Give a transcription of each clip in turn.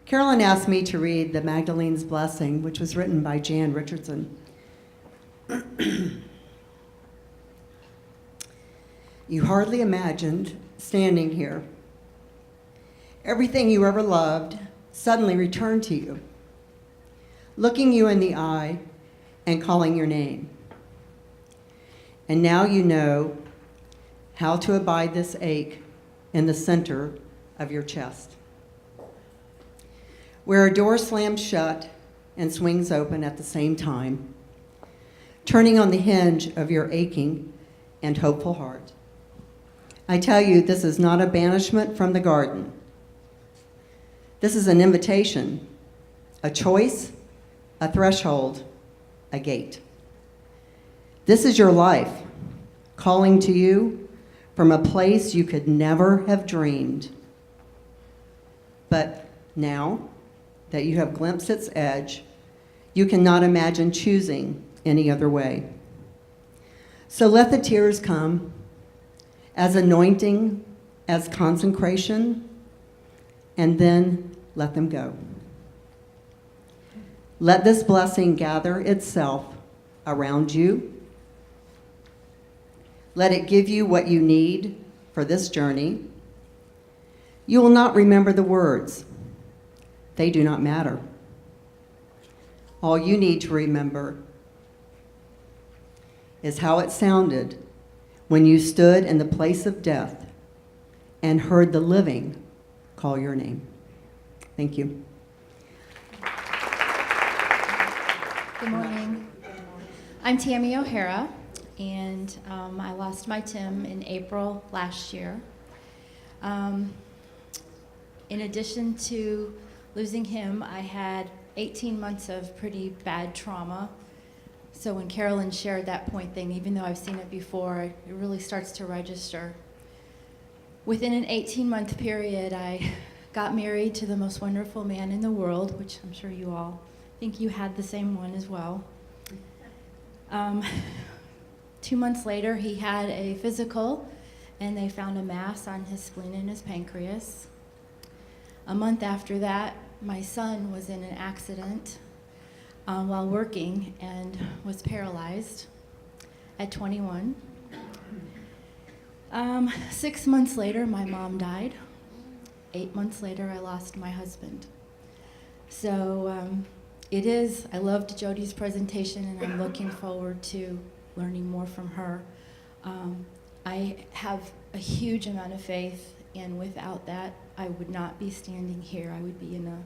Carolyn asked me to read the Magdalene's Blessing, which was written by Jan Richardson. You hardly imagined standing here. Everything you ever loved suddenly returned to you, looking you in the eye and calling your name. And now you know how to abide this ache in the center of your chest, where a door slams shut and swings open at the same time, turning on the hinge of your aching and hopeful heart. I tell you, this is not a banishment from the garden. This is an invitation, a choice, a threshold, a gate. This is your life, calling to you from a place you could never have dreamed. But now that you have glimpsed its edge, you cannot imagine choosing any other way. So let the tears come as anointing, as consecration, and then let them go. Let this blessing gather itself around you. Let it give you what you need for this journey. You will not remember the words. They do not matter. All you need to remember is how it sounded when you stood in the place of death and heard the living call your name. Thank you. Good morning. I'm Tammy O'Hara, and I lost my Tim in April last year. In addition to losing him, I had 18 months of pretty bad trauma. So when Carolyn shared that point thing, even though I've seen it before, it really starts to register. Within an 18-month period, I got married to the most wonderful man in the world, which I'm sure you all think you had the same one as well. 2 months later, he had a physical, and they found a mass on his spleen and his pancreas. A month after that, my son was in an accident while working and was paralyzed at 21. 6 months later, my mom died. 8 months later, I lost my husband. So I loved Jody's presentation, and I'm looking forward to learning more from her. I have a huge amount of faith, and without that, I would not be standing here. I would be in a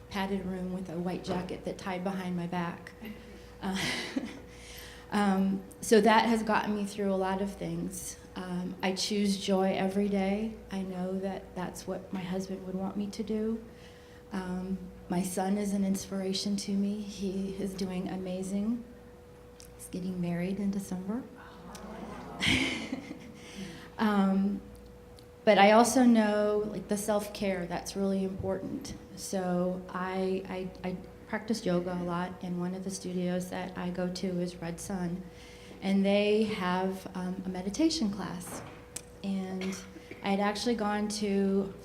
padded room with a white jacket that tied behind my back. So that has gotten me through a lot of things. I choose joy every day. I know that that's what my husband would want me to do. My son is an inspiration to me. He is doing amazing. He's getting married in December. But I also know the self-care, that's really important. So I practice yoga a lot, and one of the studios that I go to is Red Sun, and they have a meditation class. And I had actually gone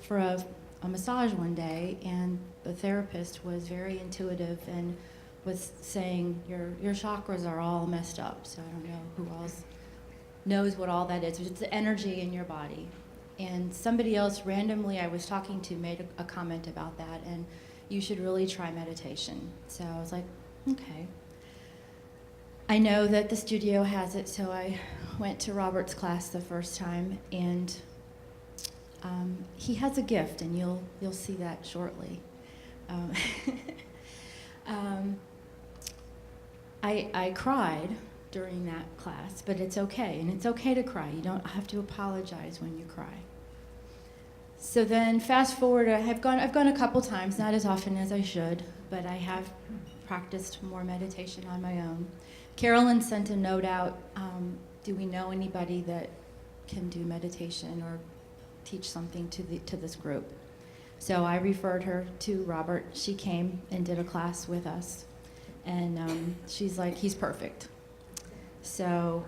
for a massage one day, and the therapist was very intuitive and was saying, your chakras are all messed up. So I don't know who else knows what all that is. It's the energy in your body. And somebody else randomly I was talking to made a comment about that, and you should really try meditation. So I was like, okay. I know that the studio has it, so I went to Robert's class the first time, and he has a gift, and you'll see that shortly. I cried during that class, but it's okay, and it's okay to cry. You don't have to apologize when you cry. So then fast forward, I've gone a couple times, not as often as I should, but I have practiced more meditation on my own. Carolyn sent a note out, do we know anybody that can do meditation or teach something to this group? So I referred her to Robert. She came and did a class with us, and she's like, he's perfect. So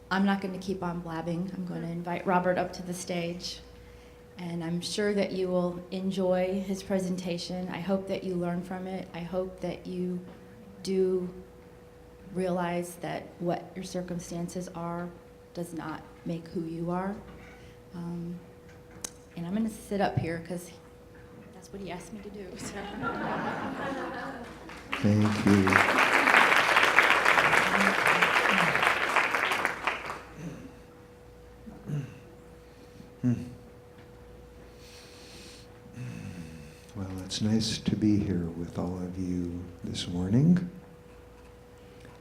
I'm not going to keep on blabbing. I'm going to invite Robert up to the stage. And I'm sure that you will enjoy his presentation. I hope that you learn from it. I hope that you do realize that what your circumstances are does not make who you are. And I'm going to sit up here because that's what he asked me to do. So. Thank you. Well, it's nice to be here with all of you this morning.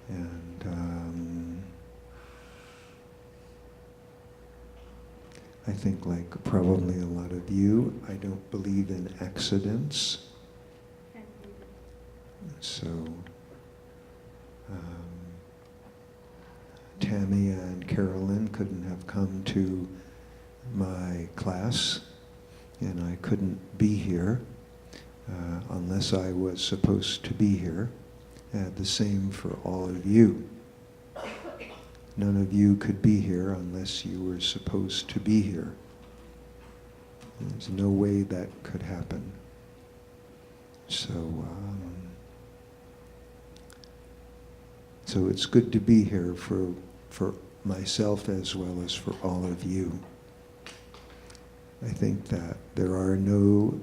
And I think, like probably a lot of you, I don't believe in accidents. So, Tammy and Carolyn couldn't have come to my class, and I couldn't be here unless I was supposed to be here. The same for all of you. None of you could be here unless you were supposed to be here. There's no way that could happen. So it's good to be here for myself as well as for all of you. I think that there are no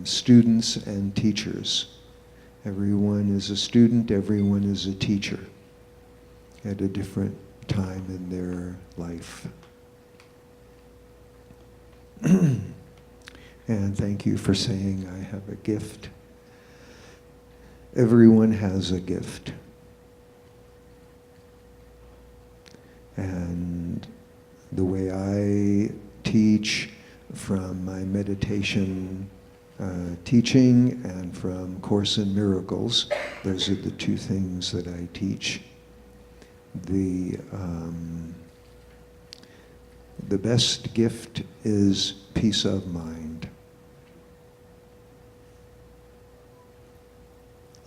students and teachers. Everyone is a student, everyone is a teacher at a different time in their life. And thank you for saying I have a gift. Everyone has a gift. And the way I teach from my meditation teaching and from Course in Miracles, those are the two things that I teach. The best gift is peace of mind.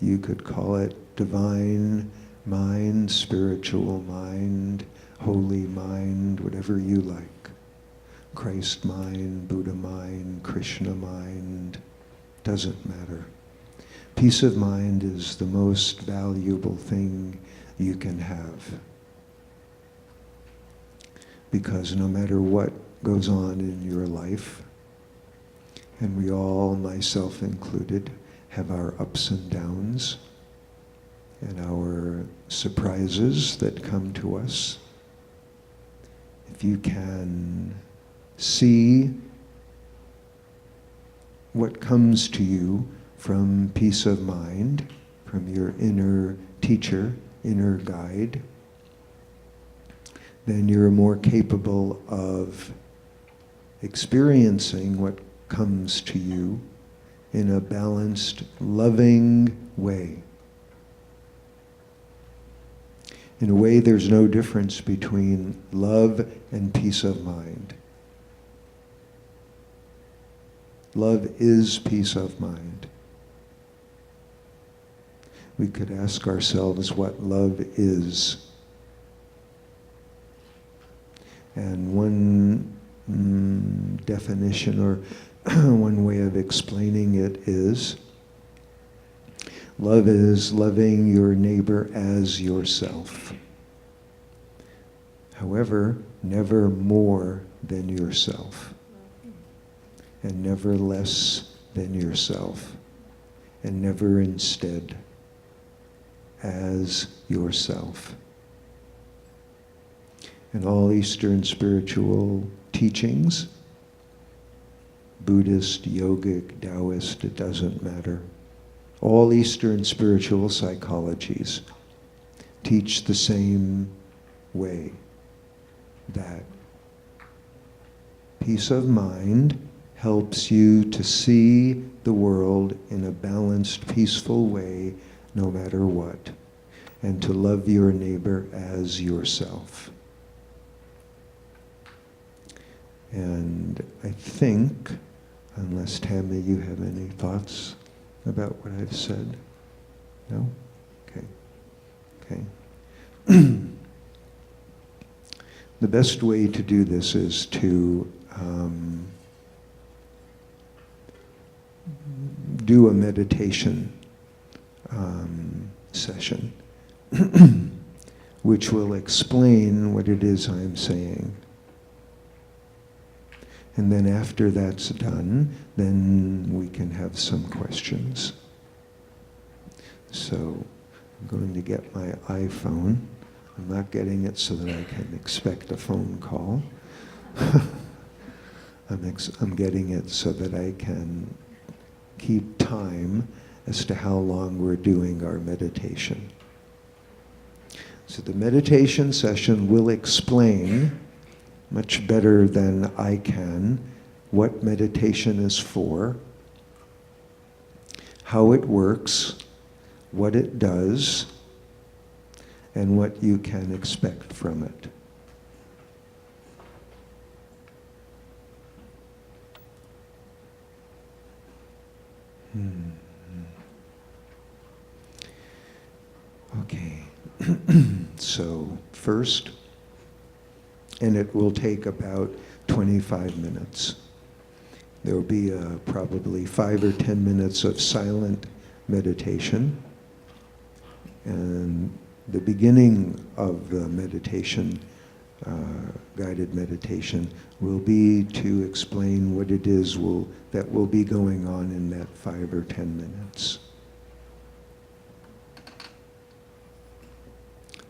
You could call it divine mind, spiritual mind, holy mind, whatever you like. Christ mind, Buddha mind, Krishna mind, doesn't matter. Peace of mind is the most valuable thing you can have. Because no matter what goes on in your life, and we all, myself included, have our ups and downs and our surprises that come to us, if you can see what comes to you from peace of mind, from your inner teacher, inner guide, then you're more capable of experiencing what comes to you in a balanced, loving way. In a way, there's no difference between love and peace of mind. Love is peace of mind. We could ask ourselves what love is. And one definition or one way of explaining it is, love is loving your neighbor as yourself. However, never more than yourself. And never less than yourself. And never instead as yourself. And all Eastern spiritual teachings, Buddhist, yogic, Taoist, it doesn't matter. All Eastern spiritual psychologies teach the same way, that peace of mind helps you to see the world in a balanced, peaceful way, no matter what, and to love your neighbor as yourself. And I think, unless Tammy, you have any thoughts about what I've said? No? Okay. The best way to do this is to do a meditation session, which will explain what it is I'm saying. And then after that's done, then we can have some questions. So I'm going to get my iPhone. I'm not getting it so that I can expect a phone call. I'm getting it so that I can keep time as to how long we're doing our meditation. So the meditation session will explain much better than I can what meditation is for, how it works, what it does, and what you can expect from it. Okay, so first, and it will take about 25 minutes. There will be probably 5 or 10 minutes of silent meditation. And the beginning of the meditation, guided meditation, will be to explain what it is that will be going on in that 5 or 10 minutes.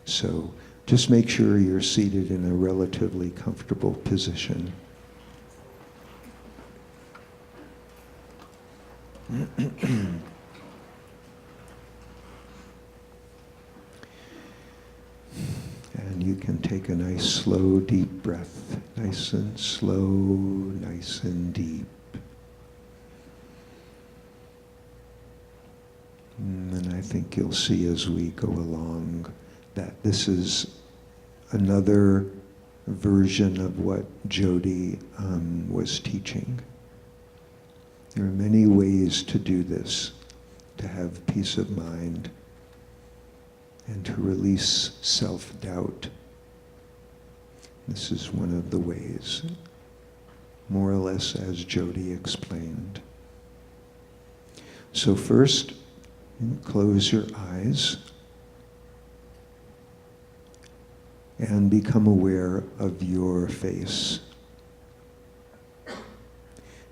So just make sure you're seated in a relatively comfortable position. And you can take a nice, slow, deep breath. Nice and slow, nice and deep. And I think you'll see as we go along that this is another version of what Jody was teaching. There are many ways to do this, to have peace of mind and to release self-doubt. This is one of the ways, more or less as Jody explained. So first, close your eyes and become aware of your face.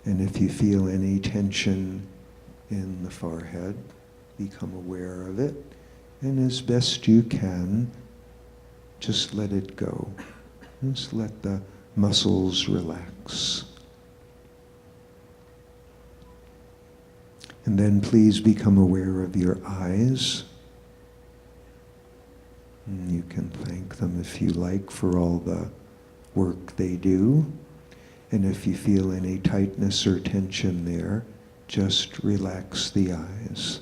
And if you feel any tension in the forehead, become aware of it. And as best you can, just let it go. Just let the muscles relax. And then please become aware of your eyes. And you can thank them if you like for all the work they do. And if you feel any tightness or tension there, just relax the eyes.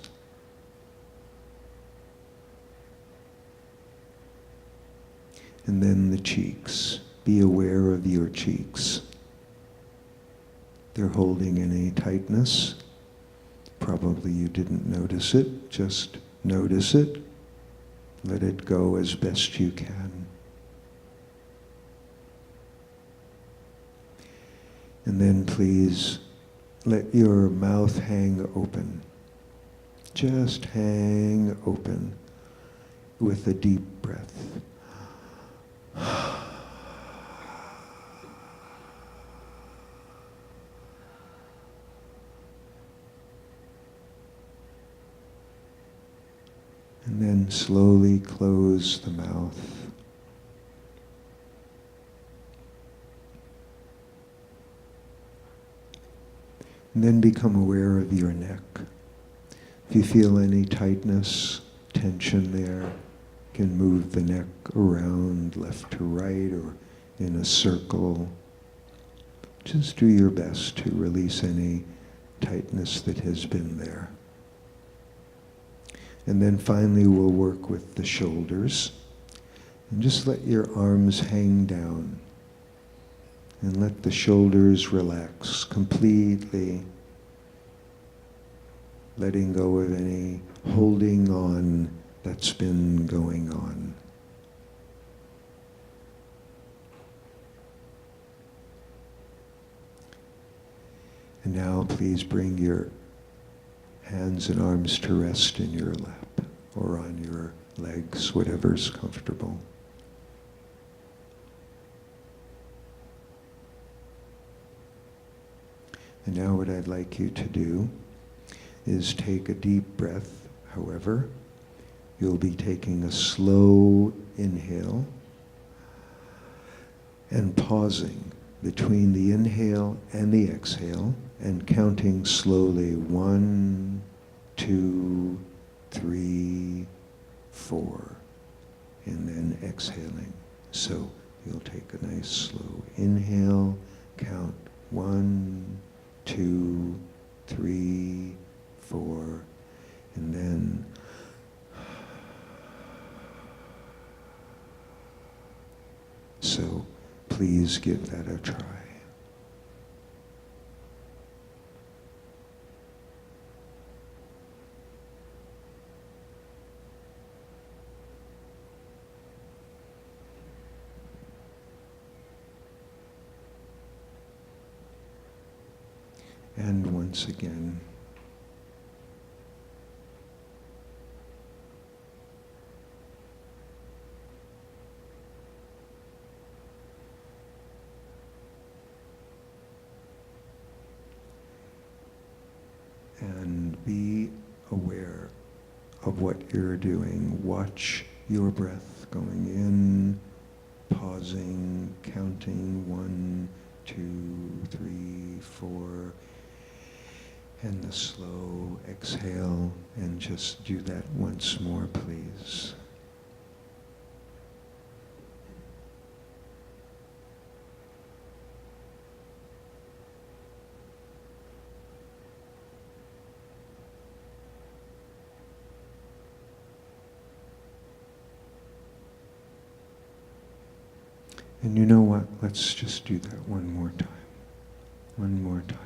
And then the cheeks. Be aware of your cheeks. They're holding any tightness. Probably you didn't notice it. Just notice it. Let it go as best you can. And then please let your mouth hang open. Just hang open with a deep breath. And then slowly close the mouth. And then become aware of your neck. If you feel any tightness, tension there, you can move the neck around left to right or in a circle. Just do your best to release any tightness that has been there. And then finally we'll work with the shoulders. And just let your arms hang down. And let the shoulders relax completely, letting go of any holding on that's been going on. And now please bring your hands and arms to rest in your lap or on your legs, whatever's comfortable. And now what I'd like you to do is take a deep breath. However, you'll be taking a slow inhale and pausing between the inhale and the exhale and counting slowly 1, 2, 3, 4, and then exhaling. So you'll take a nice slow inhale, count 1, 2, 3, 4, and then so please give that a try. And once again, and be aware of what you're doing. Watch your breath going in, pausing, counting 1, 2, 3, 4, and the slow exhale, and just do that once more, please. And you know what? Let's just do that one more time. One more time.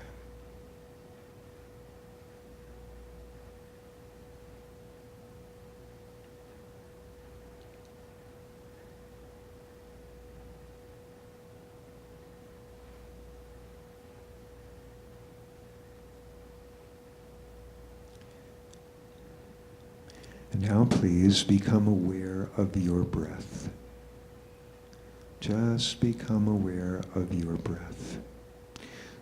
And now please become aware of your breath. Just become aware of your breath.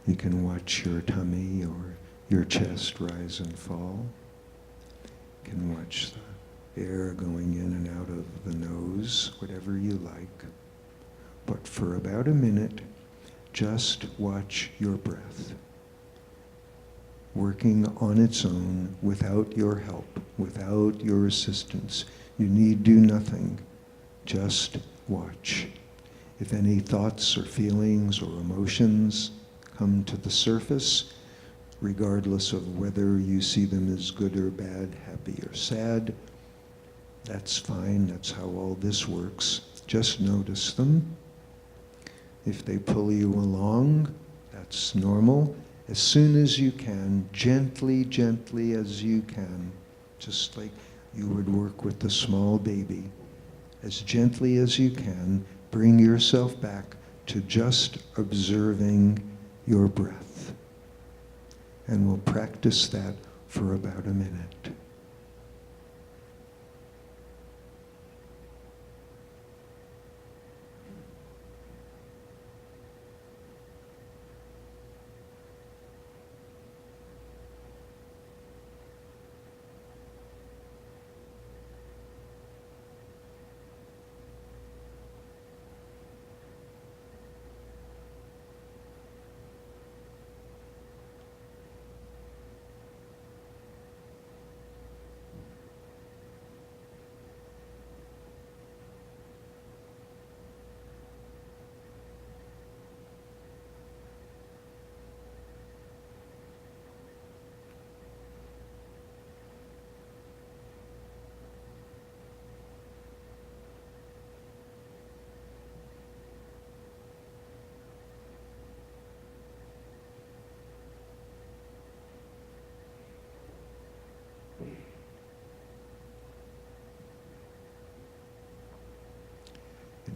You can watch your tummy or your chest rise and fall. You can watch the air going in and out of the nose, whatever you like. But for about a minute, just watch your breath, working on its own without your help, without your assistance. You need do nothing, just watch. If any thoughts or feelings or emotions come to the surface, regardless of whether you see them as good or bad, happy or sad, that's fine, that's how all this works. Just notice them. If they pull you along, that's normal. As soon as you can, gently, gently as you can, just like you would work with a small baby, as gently as you can, bring yourself back to just observing your breath. And we'll practice that for about a minute.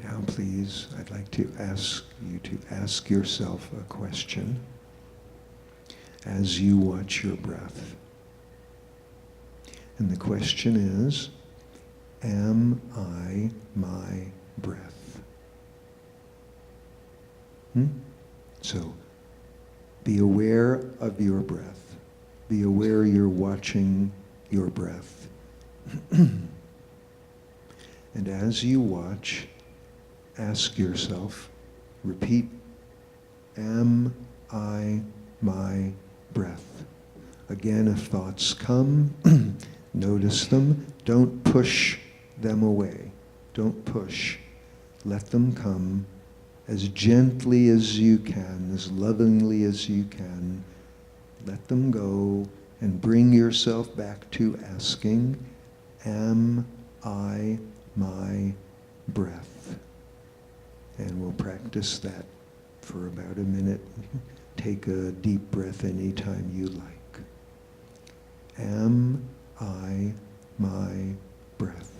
Now, please, I'd like to ask you to ask yourself a question as you watch your breath. And the question is, am I my breath? So, be aware of your breath. Be aware you're watching your breath. And as you watch, ask yourself, repeat, am I my breath? Again, if thoughts come, notice them. Don't push them away. Don't push. Let them come as gently as you can, as lovingly as you can. Let them go and bring yourself back to asking, am I my breath? And we'll practice that for about a minute. Take a deep breath anytime you like. Am I my breath?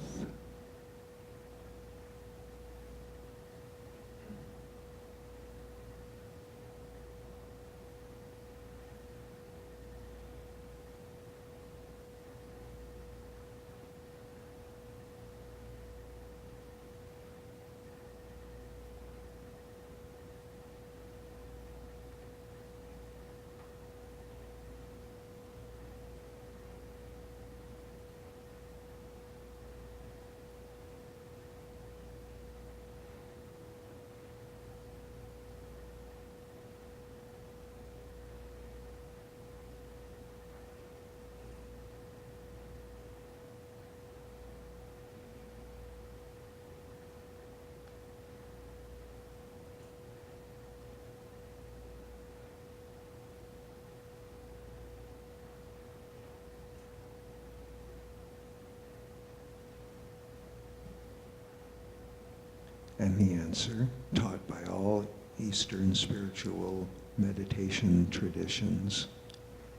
And the answer, taught by all Eastern spiritual meditation traditions,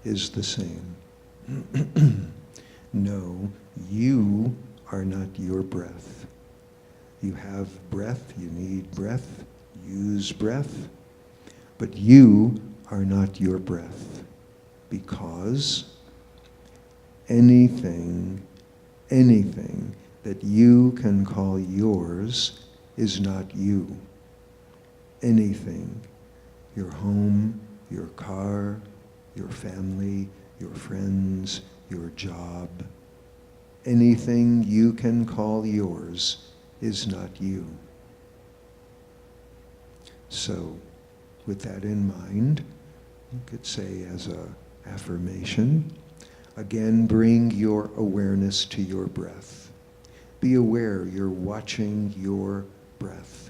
is the same. No, you are not your breath. You have breath, you need breath, use breath, but you are not your breath, because anything that you can call yours is not you. Anything, your home, your car, your family, your friends, your job, anything you can call yours is not you. So, with that in mind, you could say as an affirmation, again, bring your awareness to your breath. Be aware you're watching your breath.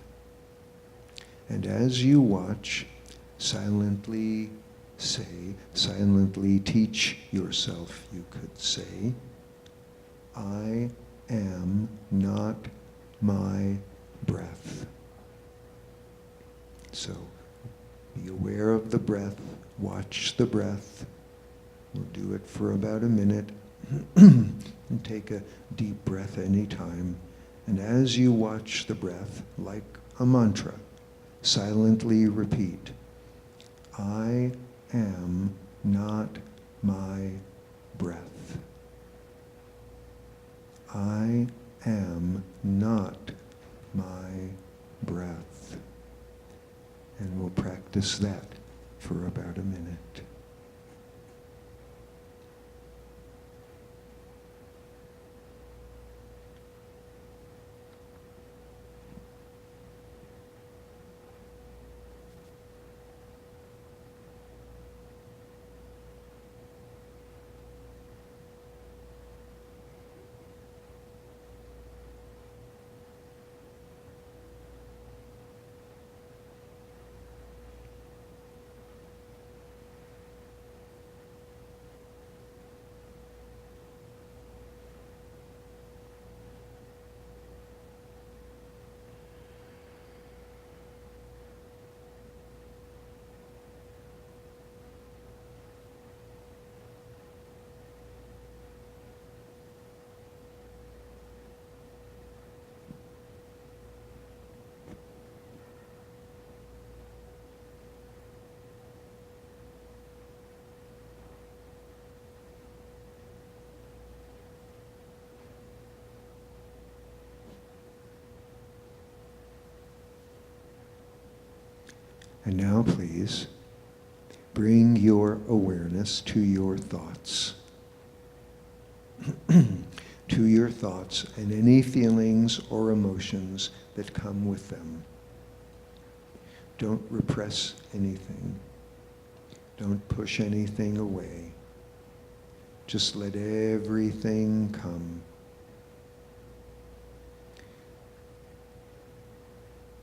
And as you watch, silently say, silently teach yourself, you could say, I am not my breath. So, be aware of the breath, watch the breath. We'll do it for about a minute. And take a deep breath anytime. And as you watch the breath, like a mantra, silently repeat, I am not my breath. I am not my breath. And we'll practice that for about a minute. And now, please, bring your awareness to your thoughts. To your thoughts and any feelings or emotions that come with them. Don't repress anything. Don't push anything away. Just let everything come.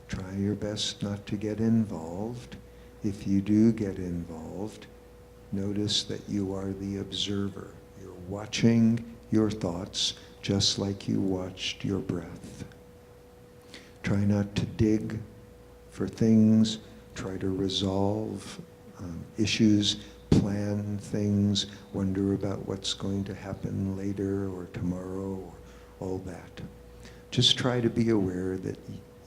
Try your best not to get involved. If you do get involved, notice that you are the observer. You're watching your thoughts just like you watched your breath. Try not to dig for things. Try to resolve issues, plan things, wonder about what's going to happen later or tomorrow or all that. Just try to be aware that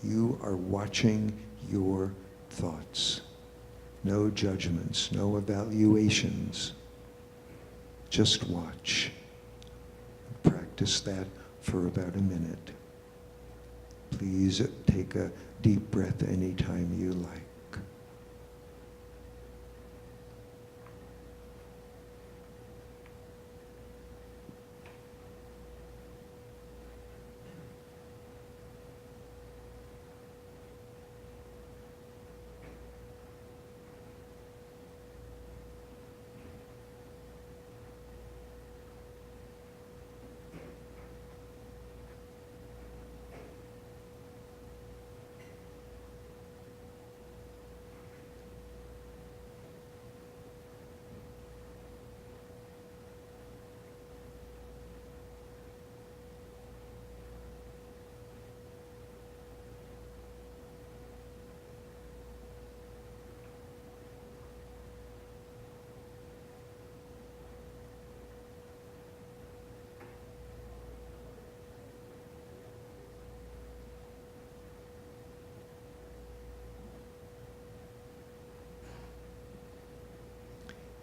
you are watching your thoughts. No judgments, no evaluations. Just watch. Practice that for about a minute. Please take a deep breath anytime you like.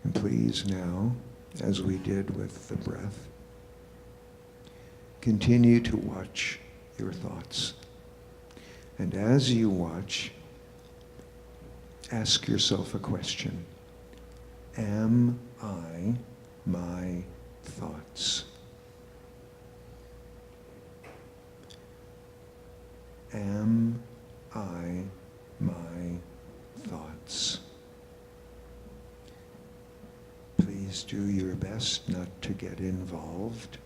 And please now, as we did with the breath, continue to watch your thoughts. And as you watch, ask yourself a question. Am I my thoughts? Am I my thoughts? Please do your best not to get involved.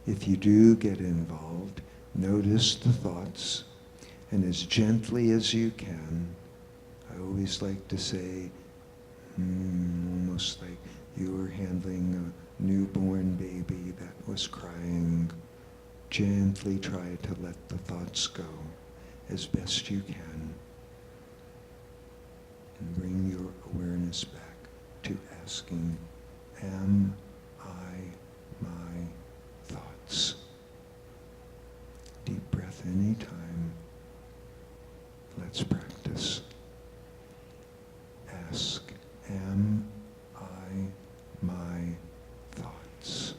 If you do get involved, notice the thoughts, and as gently as you can, I always like to say, almost like you were handling a newborn baby that was crying, gently try to let the thoughts go as best you can, and bring your awareness back to asking, am I my thoughts? Deep breath anytime. Let's practice. Ask, am I my thoughts?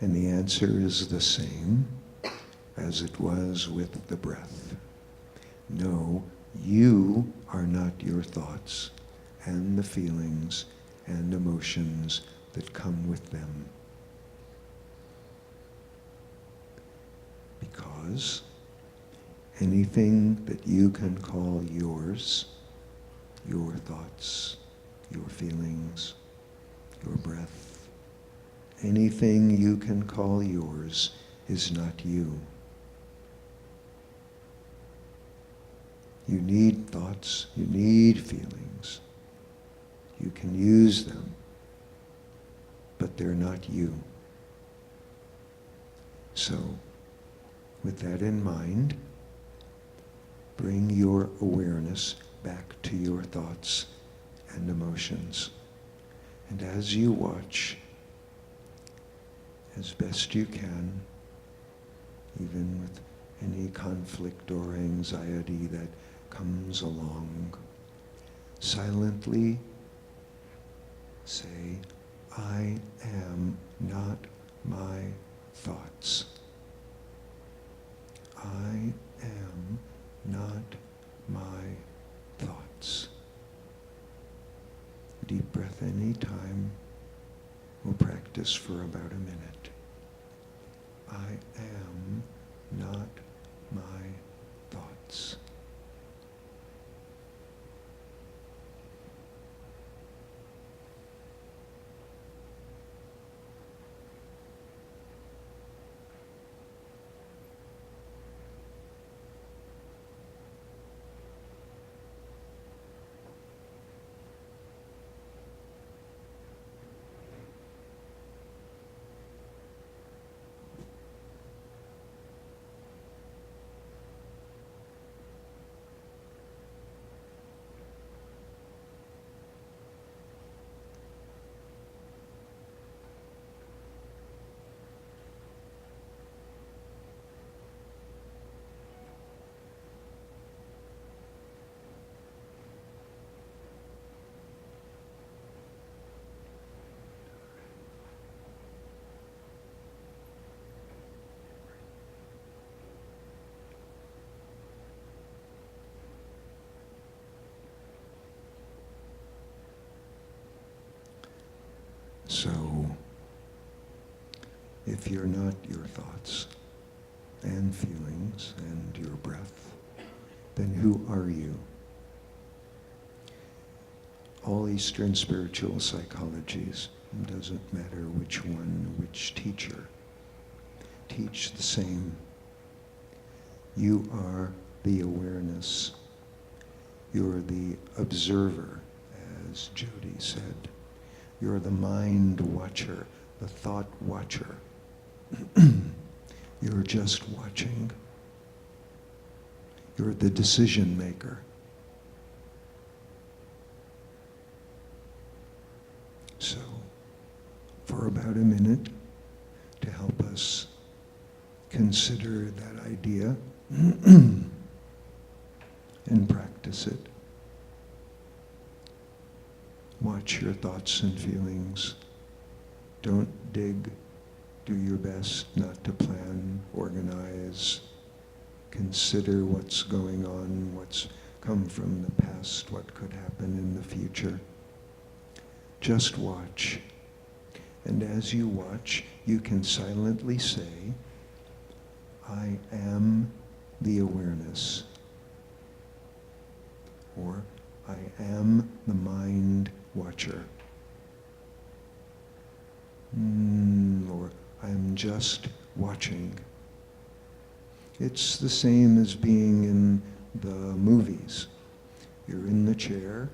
And the answer is the same as it was with the breath. No, you are not your thoughts and the feelings and emotions that come with them. yours, anything that you can call yours, your thoughts, your feelings, your breath, anything you can call yours is not you. You need thoughts, you need feelings. You can use them, but they're not you. So, with that in mind, bring your awareness back to your thoughts and emotions. And as you watch, as best you can, even with any conflict or anxiety that comes along, silently say, I am not my thoughts. I am not my thoughts. Deep breath any time. We'll practice for about a minute. I am not my thoughts. So, if you're not your thoughts and feelings and your breath, then who are you? All Eastern spiritual psychologies, it doesn't matter which one, which teacher, teach the same. You are the awareness. You're the observer, as Jody said. You're the mind watcher, the thought watcher. You're just watching. You're the decision maker. So, for about a minute, to help us consider that idea and practice it. Watch your thoughts and feelings. Don't dig. Do your best not to plan, organize. Consider what's going on, what's come from the past, what could happen in the future. Just watch. And as you watch, you can silently say, I am the awareness. Or, I am the mind watcher. Or, I'm just watching. It's the same as being in the movies. You're in the chair,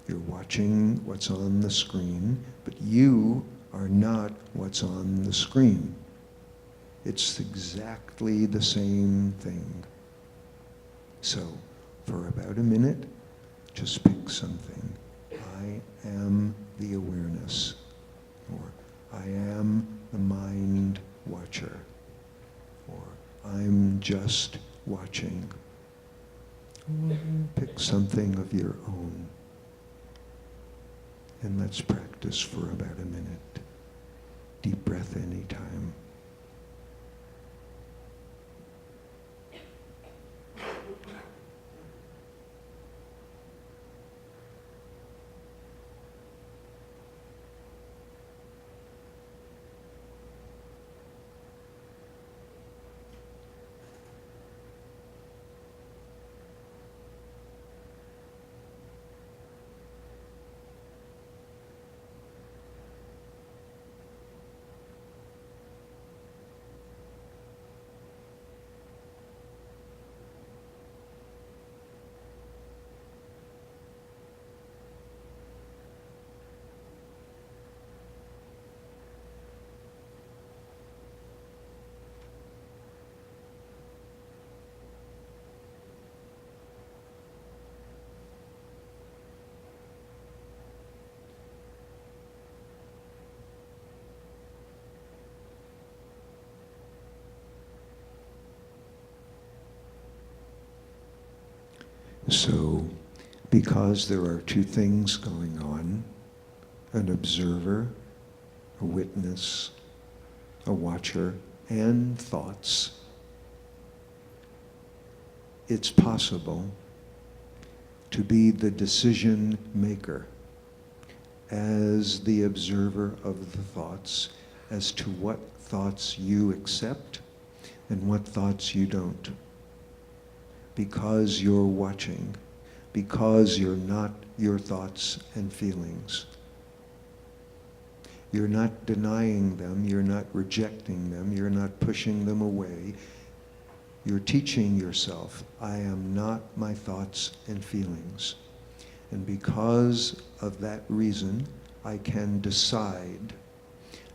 you're watching what's on the screen, but you are not what's on the screen. It's exactly the same thing. So, for about a minute, just pick something. I am the awareness, or I am the mind watcher, or I'm just watching. Pick something of your own. And let's practice for about a minute. Deep breath anytime. So, because there are two things going on, an observer, a witness, a watcher, and thoughts, it's possible to be the decision maker as the observer of the thoughts as to what thoughts you accept and what thoughts you don't. Because you're watching, because you're not your thoughts and feelings. You're not denying them, you're not rejecting them, you're not pushing them away. You're teaching yourself, I am not my thoughts and feelings. And because of that reason, I can decide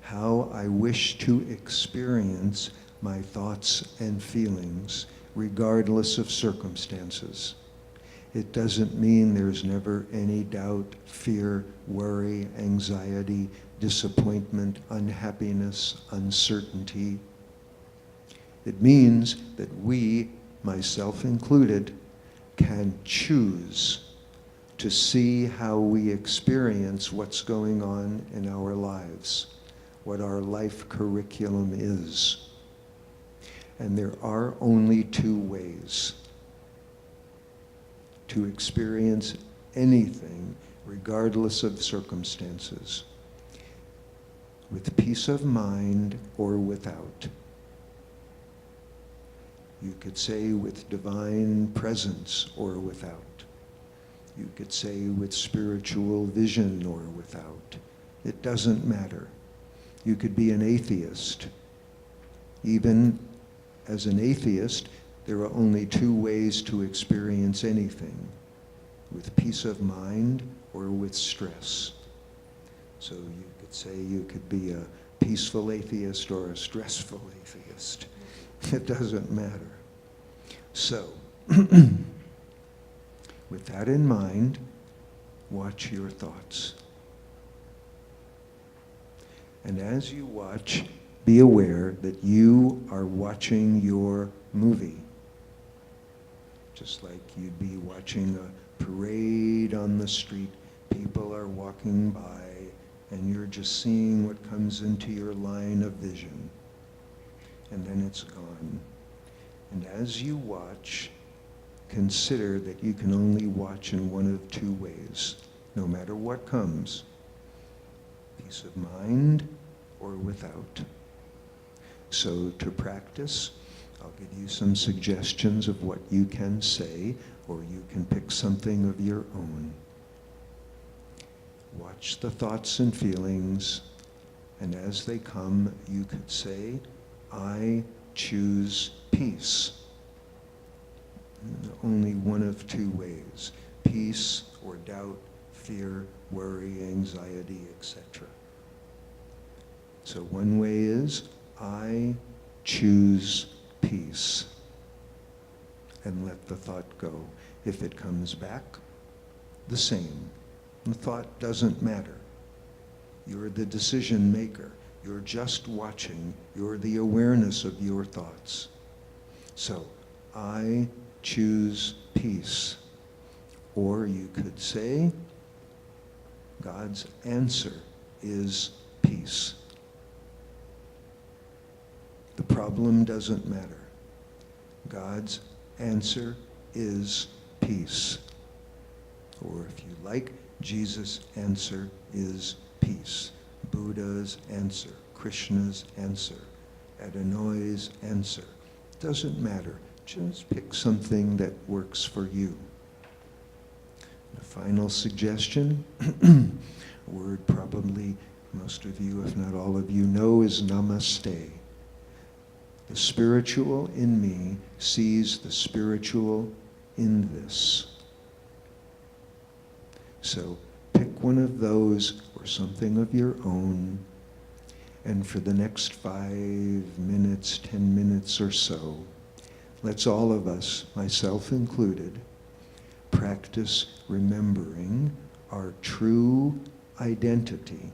how I wish to experience my thoughts and feelings, regardless of circumstances. It doesn't mean there's never any doubt, fear, worry, anxiety, disappointment, unhappiness, uncertainty. It means that we, myself included, can choose to see how we experience what's going on in our lives, what our life curriculum is. And there are only two ways to experience anything, regardless of circumstances, with peace of mind or without. You could say with divine presence or without. You could say with spiritual vision or without. It doesn't matter. You could be an atheist. Even as an atheist, there are only two ways to experience anything, with peace of mind or with stress. So you could say you could be a peaceful atheist or a stressful atheist. It doesn't matter. So, with that in mind, watch your thoughts. And as you watch, be aware that you are watching your movie. Just like you'd be watching a parade on the street, people are walking by, and you're just seeing what comes into your line of vision. And then it's gone. And as you watch, consider that you can only watch in one of two ways, no matter what comes. Peace of mind or without. So to practice, I'll give you some suggestions of what you can say, or you can pick something of your own. Watch the thoughts and feelings, and as they come, you could say, I choose peace. Only one of two ways, peace or doubt, fear, worry, anxiety, etc. So one way is, I choose peace, and let the thought go. If it comes back, the same. The thought doesn't matter. You're the decision maker. You're just watching. You're the awareness of your thoughts. So, I choose peace. Or you could say, God's answer is peace. The problem doesn't matter. God's answer is peace. Or if you like, Jesus' answer is peace. Buddha's answer, Krishna's answer, Adonai's answer. Doesn't matter. Just pick something that works for you. The final suggestion, a word probably most of you, if not all of you, know is namaste. The spiritual in me sees the spiritual in this. So pick one of those or something of your own, and for the next 5 minutes, 10 minutes or so, let's all of us, myself included, practice remembering our true identity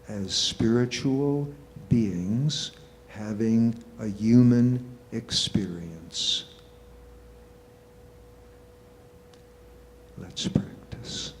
as spiritual beings having a human experience. Let's practice.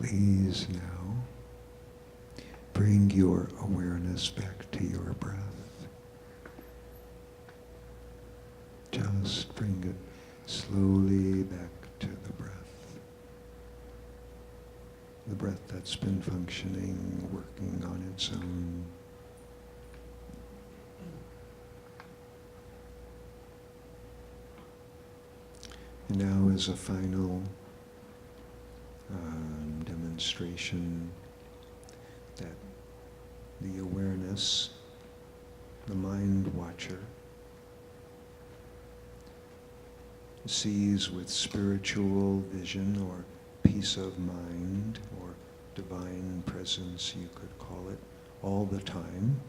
Please now bring your awareness back to your breath. Just bring it slowly back to the breath. The breath that's been functioning, working on its own. And now as a final demonstration that the awareness, the mind watcher, sees with spiritual vision or peace of mind or divine presence, you could call it, all the time,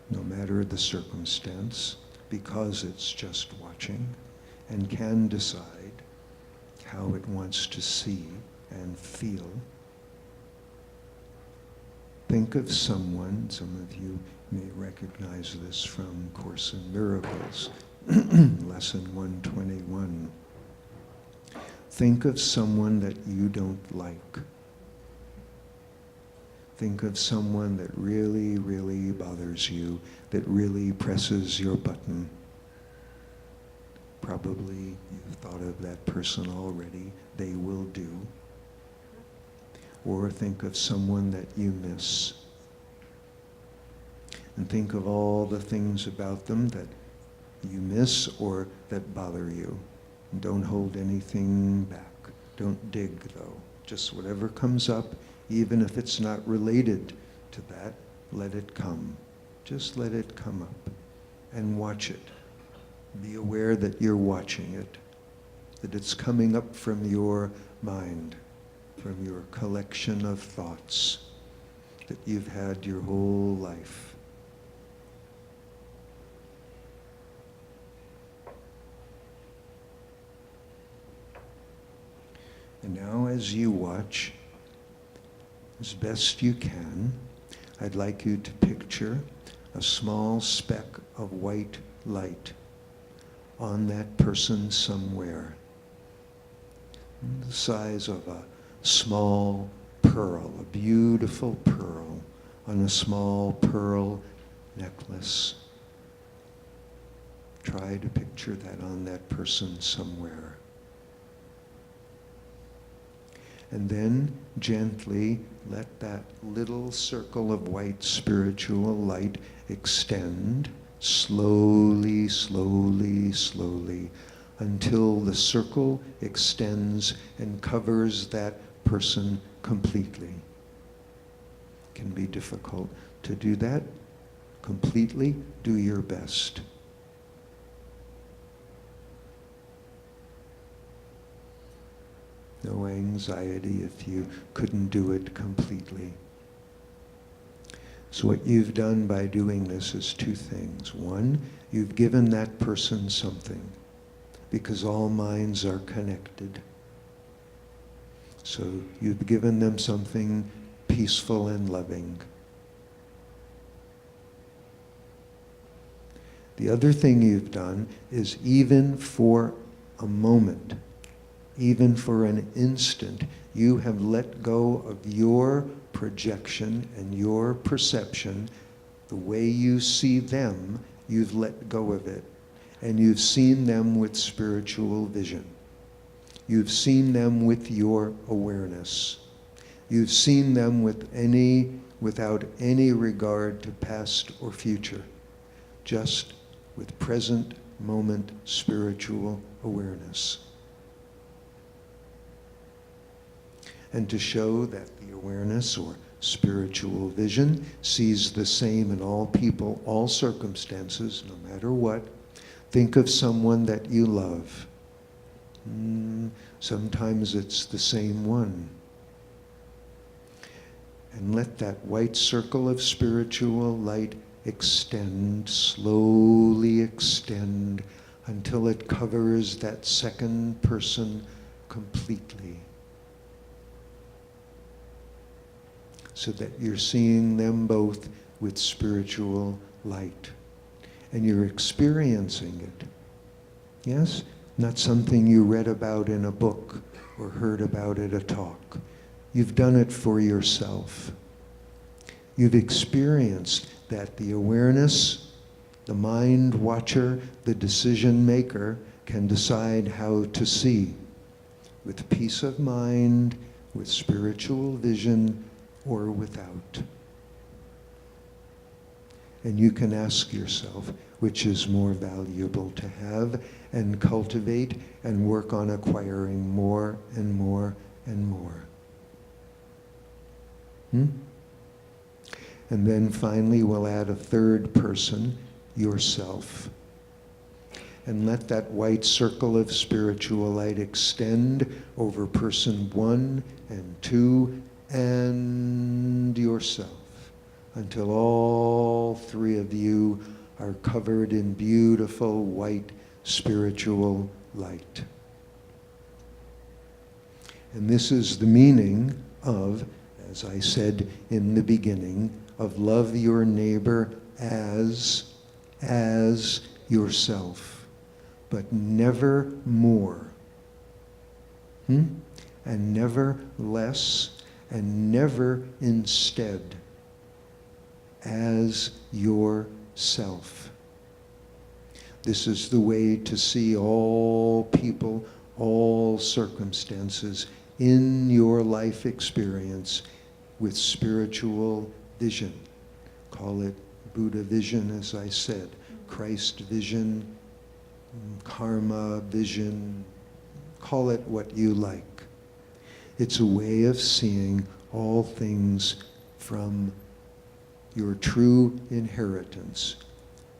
no matter the circumstance, because it's just watching, and can decide how it wants to see and feel. Think of someone, some of you may recognize this from Course in Miracles, Lesson 121. Think of someone that you don't like. Think of someone that really, really bothers you, that really presses your button. Probably you've thought of that person already. They will do. Or think of someone that you miss. And think of all the things about them that you miss or that bother you. And don't hold anything back. Don't dig, though. Just whatever comes up, even if it's not related to that, let it come. Just let it come up and watch it. Be aware that you're watching it, that it's coming up from your mind, from your collection of thoughts that you've had your whole life. And now as you watch, as best you can, I'd like you to picture a small speck of white light on that person somewhere, the size of a small pearl, a beautiful pearl on a small pearl necklace. Try to picture that on that person somewhere. And then gently let that little circle of white spiritual light extend slowly, slowly, slowly, until the circle extends and covers that person completely. It can be difficult to do that completely. Do your best. No anxiety if you couldn't do it completely. So what you've done by doing this is two things. One, you've given that person something, because all minds are connected. So you've given them something peaceful and loving. The other thing you've done is, even for a moment, even for an instant, you have let go of your projection and your perception. The way you see them, you've let go of it. And you've seen them with spiritual vision. You've seen them with your awareness. You've seen them without any regard to past or future, just with present moment spiritual awareness. And to show that the awareness or spiritual vision sees the same in all people, all circumstances, no matter what, think of someone that you love. Sometimes it's the same one. And let that white circle of spiritual light extend, slowly extend, until it covers that second person completely. So that you're seeing them both with spiritual light. And you're experiencing it. Yes? Not something you read about in a book or heard about at a talk. You've done it for yourself. You've experienced that the awareness, the mind watcher, the decision maker can decide how to see with peace of mind, with spiritual vision, or without. And you can ask yourself, which is more valuable to have and cultivate and work on acquiring more and more and more. And then finally, we'll add a third person, yourself. And let that white circle of spiritual light extend over person 1 and 2 and yourself, until all 3 of you are covered in beautiful white spiritual light. And this is the meaning of, as I said in the beginning, of love your neighbor as yourself, but never more, and never less, and never instead, as yourself. This is the way to see all people, all circumstances in your life experience with spiritual vision. Call it Buddha vision, as I said, Christ vision, karma vision, call it what you like. It's a way of seeing all things from your true inheritance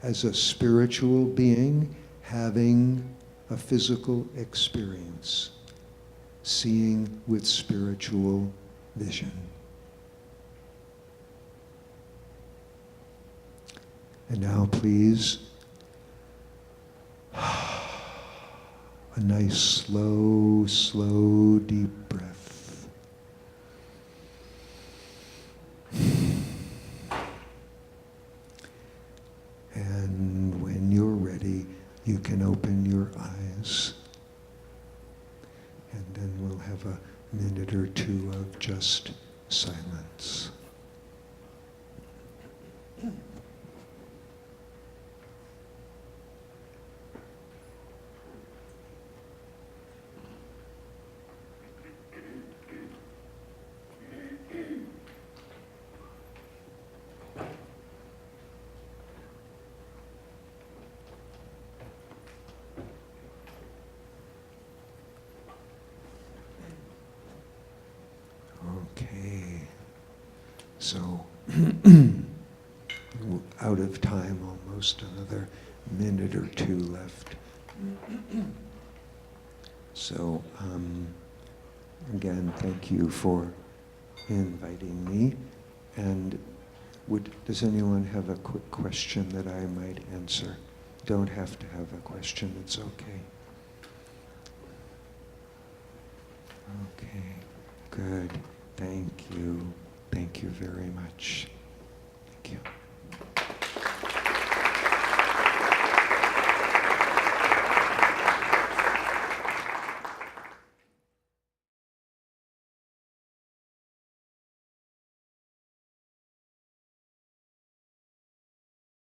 as a spiritual being having a physical experience, seeing with spiritual vision. And now please, a nice slow, slow, deep breath. And when you're ready, you can open your eyes. And then we'll have a minute or 2 of just silence. Okay, so out of time, almost another minute or 2 left. So again, thank you for inviting me. And does anyone have a quick question that I might answer? Don't have to have a question, it's okay. Okay, good. Thank you. Thank you very much. Thank you.